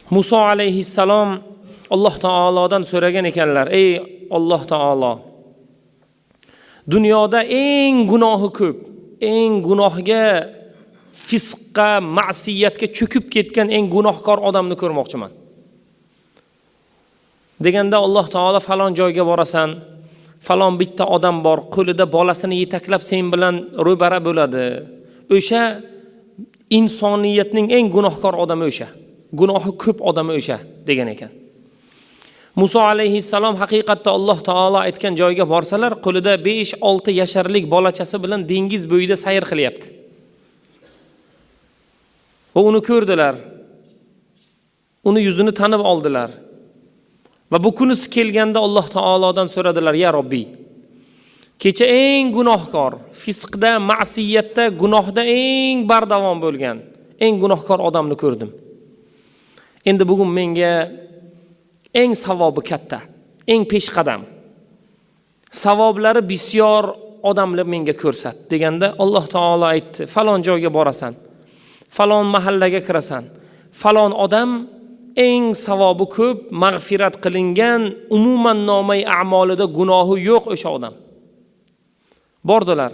Muso alayhissalom Alloh taolodan so'ragan ekanlar: "Ey Alloh taolo, dunyoda eng gunohi ko'p, eng gunohga, fisqqa, ma'siyatga cho'kib ketgan eng gunohkor odamni ko'rmoqchiman." Deganda Alloh taolo falon joyga borasan, falon bitta odam bor, qo'lida bolasini yetaklab sen bilan ro'bara bo'ladi. O'sha insoniyatning eng gunohkor odami o'sha. Gunohi ko'p odami o'sha degan ekan. Muso alayhissalom haqiqatda Alloh taolo aytgan joyga borsalar, qo'lida 5-6 yasharlik bolachasi bilan dengiz bo'yida sayr qilyapti. Va uni ko'rdilar. Uni yuzini tanib oldilar. Va bu kunisi kelganda Alloh taolodan so'radilar: "Ya Robbiy, kecha eng gunohkor, fisqda, ma'siyatda, gunohda eng bardavom bo'lgan, eng gunohkor odamni ko'rdim. Endi bugun menga eng savobi katta, eng peshqadam, savoblari bisyor odamni menga ko'rsat." Deganda Alloh taolo aytdi: "Falon joyga borasan, falon mahallaga kirasan, falon odam eng savobi ko'p, mag'firat qilingan, umuman nomay a'molida gunohi yo'q o'sha odam." Bordilar.